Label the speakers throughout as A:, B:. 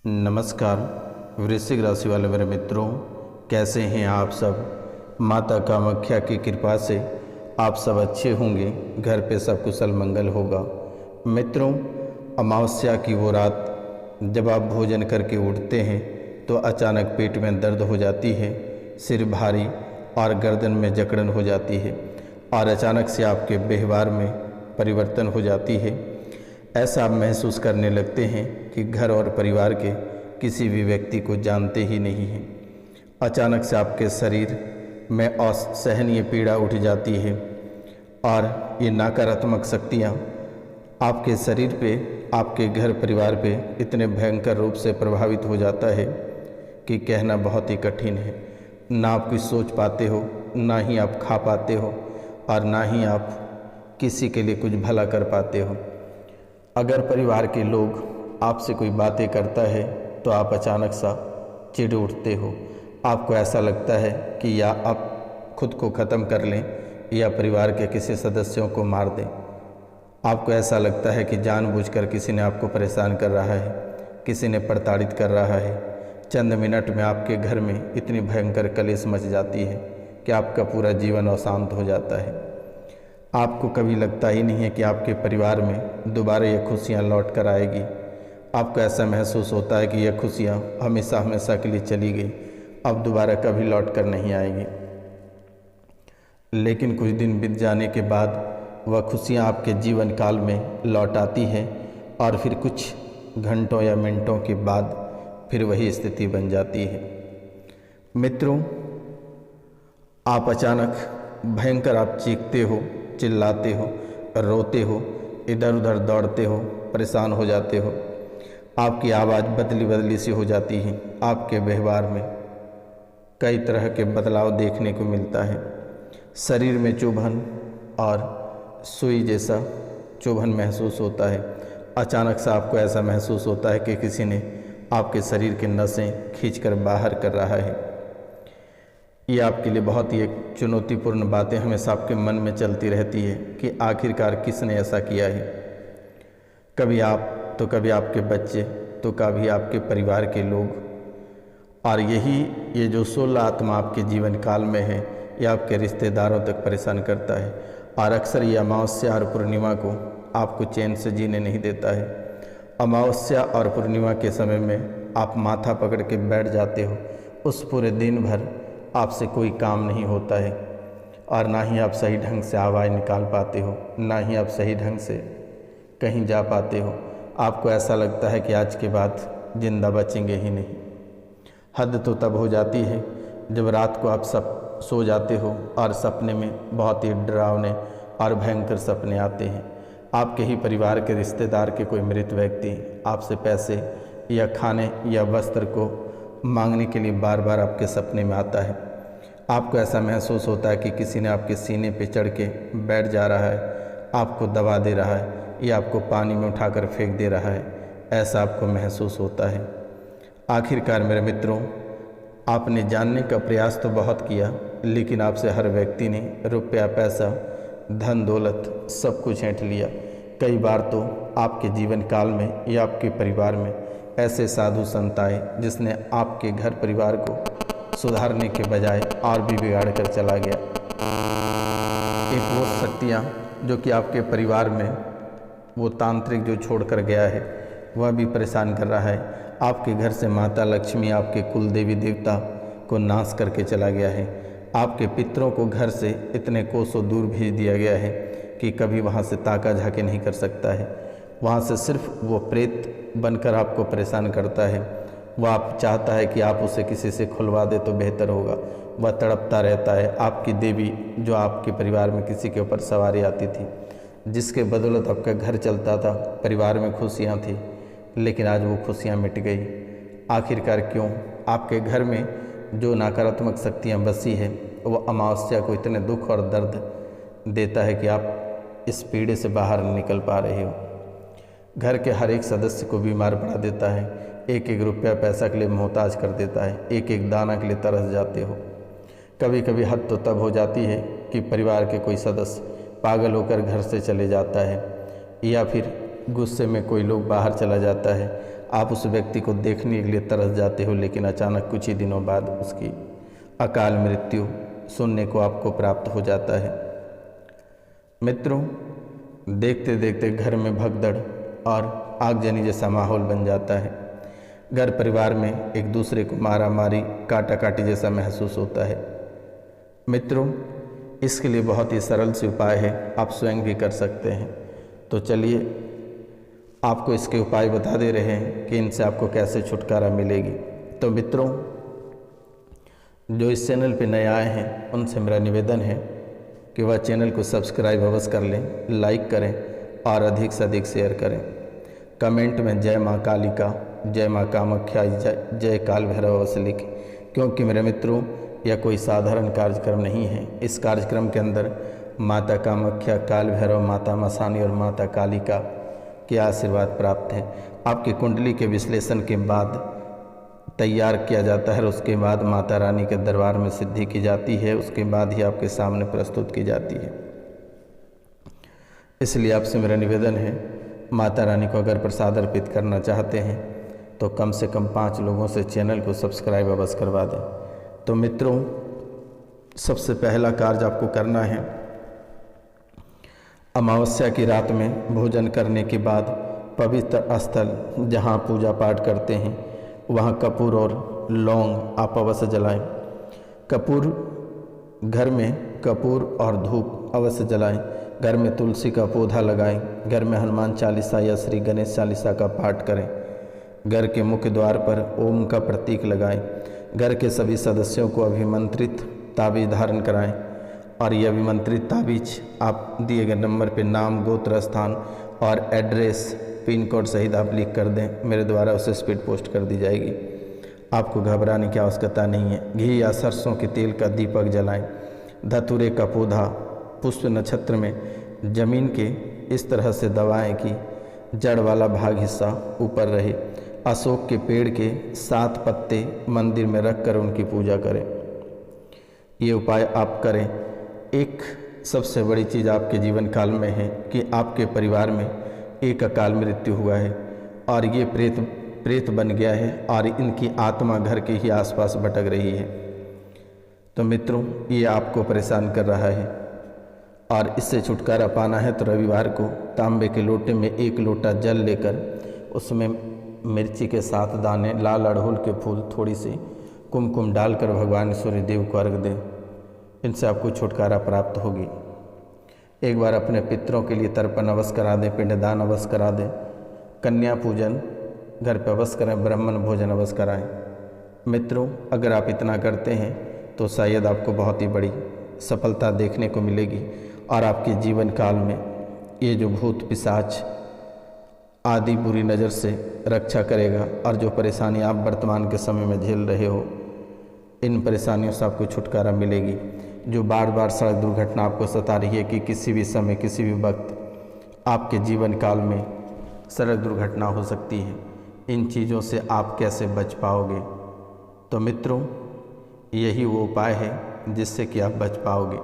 A: नमस्कार वृश्चिक राशि वाले मेरे मित्रों, कैसे हैं आप सब। माता कामाख्या की कृपा से आप सब अच्छे होंगे, घर पे सब कुशल मंगल होगा। मित्रों, अमावस्या की वो रात जब आप भोजन करके उठते हैं तो अचानक पेट में दर्द हो जाती है, सिर भारी और गर्दन में जकड़न हो जाती है और अचानक से आपके व्यवहार में परिवर्तन हो जाती है। ऐसा आप महसूस करने लगते हैं कि घर और परिवार के किसी भी व्यक्ति को जानते ही नहीं हैं। अचानक से आपके शरीर में असहनीय पीड़ा उठ जाती है और ये नकारात्मक शक्तियाँ आपके शरीर पे, आपके घर परिवार पे इतने भयंकर रूप से प्रभावित हो जाता है कि कहना बहुत ही कठिन है। ना आप कुछ सोच पाते हो, ना ही आप खा पाते हो और ना ही आप किसी के लिए कुछ भला कर पाते हो। अगर परिवार के लोग आपसे कोई बातें करता है तो आप अचानक सा चिढ़ उठते हो। आपको ऐसा लगता है कि या आप खुद को ख़त्म कर लें या परिवार के किसी सदस्यों को मार दें। आपको ऐसा लगता है कि जानबूझकर किसी ने आपको परेशान कर रहा है, किसी ने प्रताड़ित कर रहा है। चंद मिनट में आपके घर में इतनी भयंकर कलेश मच जाती है कि आपका पूरा जीवन अशांत हो जाता है। आपको कभी लगता ही नहीं है कि आपके परिवार में दोबारा ये खुशियाँ लौट कर आएगी। आपको ऐसा महसूस होता है कि यह खुशियाँ हमेशा हमेशा के लिए चली गई, अब दोबारा कभी लौट कर नहीं आएगी। लेकिन कुछ दिन बीत जाने के बाद वह खुशियाँ आपके जीवन काल में लौट आती है और फिर कुछ घंटों या मिनटों के बाद फिर वही स्थिति बन जाती है। मित्रों, आप अचानक भयंकर आप चीखते हो, चिल्लाते हो, रोते हो, इधर उधर दौड़ते हो, परेशान हो जाते हो। आपकी आवाज़ बदली बदली सी हो जाती है। आपके व्यवहार में कई तरह के बदलाव देखने को मिलता है। शरीर में चुभन और सुई जैसा चुभन महसूस होता है। अचानक से आपको ऐसा महसूस होता है कि किसी ने आपके शरीर के नसें खींचकर बाहर कर रहा है। ये आपके लिए बहुत ही एक चुनौतीपूर्ण बातें हमेशा आपके मन में चलती रहती है कि आखिरकार किसने ऐसा किया है। कभी आप तो कभी आपके बच्चे तो कभी आपके परिवार के लोग। और ये जो 16 आत्मा आपके जीवन काल में है, ये आपके रिश्तेदारों तक परेशान करता है। और अक्सर ये अमावस्या और पूर्णिमा को आपको चैन से जीने नहीं देता है। अमावस्या और पूर्णिमा के समय में आप माथा पकड़ के बैठ जाते हो। उस पूरे दिन भर आपसे कोई काम नहीं होता है और ना ही आप सही ढंग से आवाज़ निकाल पाते हो, ना ही आप सही ढंग से कहीं जा पाते हो। आपको ऐसा लगता है कि आज के बाद जिंदा बचेंगे ही नहीं। हद तो तब हो जाती है जब रात को आप सब सो जाते हो और सपने में बहुत ही डरावने और भयंकर सपने आते हैं। आपके ही परिवार के रिश्तेदार के कोई मृत व्यक्ति आपसे पैसे या खाने या वस्त्र को मांगने के लिए बार बार आपके सपने में आता है। आपको ऐसा महसूस होता है कि किसी ने आपके सीने पे चढ़ के बैठ जा रहा है, आपको दबा दे रहा है या आपको पानी में उठाकर फेंक दे रहा है। ऐसा आपको महसूस होता है। आखिरकार मेरे मित्रों, आपने जानने का प्रयास तो बहुत किया, लेकिन आपसे हर व्यक्ति ने रुपया, पैसा, धन दौलत सब कुछ ऐंठ लिया। कई बार तो आपके जीवन काल में या आपके परिवार में ऐसे साधु संत आए जिसने आपके घर परिवार को सुधारने के बजाय और भी बिगाड़ कर चला गया। एक वो शक्तियाँ जो कि आपके परिवार में वो तांत्रिक जो छोड़ कर गया है, वह भी परेशान कर रहा है। आपके घर से माता लक्ष्मी, आपके कुल देवी देवता को नाश करके चला गया है। आपके पितरों को घर से इतने कोसों दूर भेज दिया गया है कि कभी वहाँ से ताका झाके नहीं कर सकता है। वहाँ से सिर्फ वो प्रेत बनकर आपको परेशान करता है। वह आप चाहता है कि आप उसे किसी से खुलवा दे तो बेहतर होगा। वह तड़पता रहता है। आपकी देवी जो आपके परिवार में किसी के ऊपर सवारी आती थी, जिसके बदौलत आपका घर चलता था, परिवार में खुशियाँ थी, लेकिन आज वो खुशियाँ मिट गई। आखिरकार क्यों? आपके घर में जो नकारात्मक शक्तियाँ बसी है वो अमावस्या को इतने दुख और दर्द देता है कि आप इस पीड़े से बाहर नहीं निकल पा रहे हो। घर के हर एक सदस्य को बीमार पड़ा देता है। एक एक रुपया पैसा के लिए मोहताज कर देता है। एक एक दाना के लिए तरस जाते हो। कभी कभी हद तो तब हो जाती है कि परिवार के कोई सदस्य पागल होकर घर से चले जाता है या फिर गुस्से में कोई लोग बाहर चला जाता है। आप उस व्यक्ति को देखने के लिए तरस जाते हो, लेकिन अचानक कुछ ही दिनों बाद उसकी अकाल मृत्यु सुनने को आपको प्राप्त हो जाता है। मित्रों, देखते देखते घर में भगदड़ और आगजनी जैसा माहौल बन जाता है। घर परिवार में एक दूसरे को मारा मारी, काटा काटी जैसा महसूस होता है। मित्रों, इसके लिए बहुत ही सरल से उपाय है, आप स्वयं भी कर सकते हैं। तो चलिए आपको इसके उपाय बता दे रहे हैं कि इनसे आपको कैसे छुटकारा मिलेगी। तो मित्रों, जो इस चैनल पे नए आए हैं उनसे मेरा निवेदन है कि वह चैनल को सब्सक्राइब अवश्य कर लें, लाइक करें और अधिक से अधिक शेयर करें। कमेंट में जय माँ कालिका, जय माँ कामाख्या, जय काल भैरव अवश्य लिखें, क्योंकि मेरे मित्रों यह कोई साधारण कार्यक्रम नहीं है। इस कार्यक्रम के अंदर माता कामाख्या, काल भैरव, माता मसानी और माता कालिका के आशीर्वाद प्राप्त है। आपकी कुंडली के विश्लेषण के बाद तैयार किया जाता है और उसके बाद माता रानी के दरबार में सिद्धि की जाती है, उसके बाद ही आपके सामने प्रस्तुत की जाती है। इसलिए आपसे मेरा निवेदन है, माता रानी को अगर प्रसाद अर्पित करना चाहते हैं तो कम से कम 5 लोगों से चैनल को सब्सक्राइब अवश्य करवा दें। तो मित्रों, सबसे पहला कार्य आपको करना है, अमावस्या की रात में भोजन करने के बाद पवित्र स्थल जहाँ पूजा पाठ करते हैं वहाँ कपूर और लौंग आप अवश्य जलाएं। कपूर, घर में कपूर और धूप अवश्य जलाएं। घर में तुलसी का पौधा लगाएं। घर में हनुमान चालीसा या श्री गणेश चालीसा का पाठ करें। घर के मुख्य द्वार पर ओम का प्रतीक लगाएं। घर के सभी सदस्यों को अभिमंत्रित ताबीज धारण कराएं और ये अभिमंत्रित ताबीज आप दिए गए नंबर पे नाम, गोत्र, स्थान और एड्रेस, पिन कोड सहित आप लिख कर दें। मेरे द्वारा उसे स्पीड पोस्ट कर दी जाएगी। आपको घबराने की आवश्यकता नहीं है। घी या सरसों के तेल का दीपक जलाएं। धतूरे का पौधा पुष्प नक्षत्र में जमीन के इस तरह से दबाएं कि जड़ वाला भाग हिस्सा ऊपर रहे। अशोक के पेड़ के 7 पत्ते मंदिर में रखकर उनकी पूजा करें। ये उपाय आप करें। एक सबसे बड़ी चीज़ आपके जीवन काल में है कि आपके परिवार में एक अकाल मृत्यु हुआ है और ये प्रेत बन गया है और इनकी आत्मा घर के ही आसपास भटक रही है। तो मित्रों, ये आपको परेशान कर रहा है और इससे छुटकारा पाना है तो रविवार को तांबे के लोटे में 1 लोटा जल लेकर उसमें मिर्ची के 7 दाने, लाल अड़हुल के फूल, थोड़ी सी कुमकुम डालकर भगवान सूर्य देव को अर्घ दें। इनसे आपको छुटकारा प्राप्त होगी। एक बार अपने पितरों के लिए तर्पण अवश्य करा दें, पिंडदान अवश्य करा दें, कन्या पूजन घर पर अवश्य करें, ब्राह्मण भोजन अवश्य कराएं। मित्रों, अगर आप इतना करते हैं तो शायद आपको बहुत ही बड़ी सफलता देखने को मिलेगी और आपके जीवन काल में ये जो भूत पिशाच आदि बुरी नज़र से रक्षा करेगा और जो परेशानी आप वर्तमान के समय में झेल रहे हो, इन परेशानियों से आपको छुटकारा मिलेगी। जो बार बार सड़क दुर्घटना आपको सता रही है कि किसी भी समय, किसी भी वक्त आपके जीवन काल में सड़क दुर्घटना हो सकती है, इन चीज़ों से आप कैसे बच पाओगे? तो मित्रों, यही वो उपाय है जिससे कि आप बच पाओगे।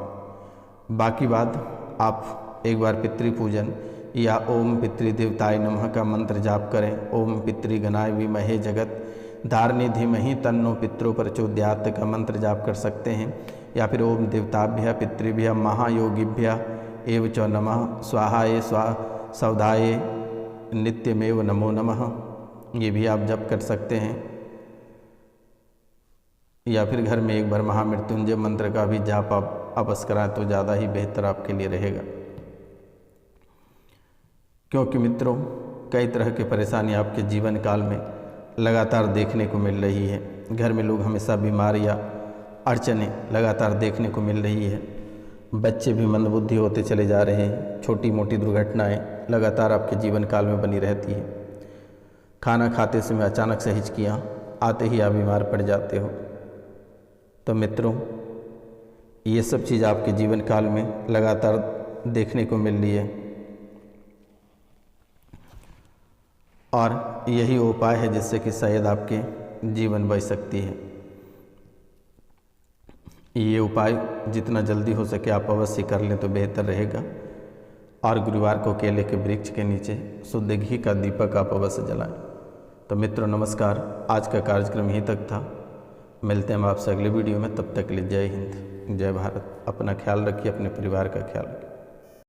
A: बाकी बात आप एक बार पितृ पूजन या ओम पितृदेवताय नमः का मंत्र जाप करें। ओम पितृगणाय विमहे जगत धारणे धीमहि तन्नो पितरो प्रचोदयात् का मंत्र जाप कर सकते हैं, या फिर ओम देवताभ्यः पितृभ्यः महायोगिभ्यः एव च नमः स्वाहाय सौधाय नित्यमेव नमो नमः, ये भी आप जप कर सकते हैं। या फिर घर में एक बार महामृत्युंजय मंत्र का भी जाप आप अवश्य कराएं तो ज़्यादा ही बेहतर आपके लिए रहेगा। क्योंकि मित्रों, कई तरह की परेशानी आपके जीवन काल में लगातार देखने को मिल रही है। घर में लोग हमेशा बीमार या अड़चने लगातार देखने को मिल रही है। बच्चे भी मंदबुद्धि होते चले जा रहे हैं। छोटी मोटी दुर्घटनाएं लगातार आपके जीवन काल में बनी रहती है। खाना खाते समय अचानक से हिचकियाँ आते ही आप बीमार पड़ जाते हो। तो मित्रों, ये सब चीज़ आपके जीवन काल में लगातार देखने को मिल रही है और यही उपाय है जिससे कि शायद आपके जीवन बच सकती है। ये उपाय जितना जल्दी हो सके आप अवश्य कर लें तो बेहतर रहेगा। और गुरुवार को केले के वृक्ष के नीचे शुद्ध घी का दीपक आप अवश्य जलाएं। तो मित्रों नमस्कार, आज का कार्यक्रम यहीं तक था। मिलते हैं हम आपसे अगले वीडियो में। तब तक के लिए जय हिंद, जय भारत। अपना ख्याल रखिए, अपने परिवार का ख्याल रखिए।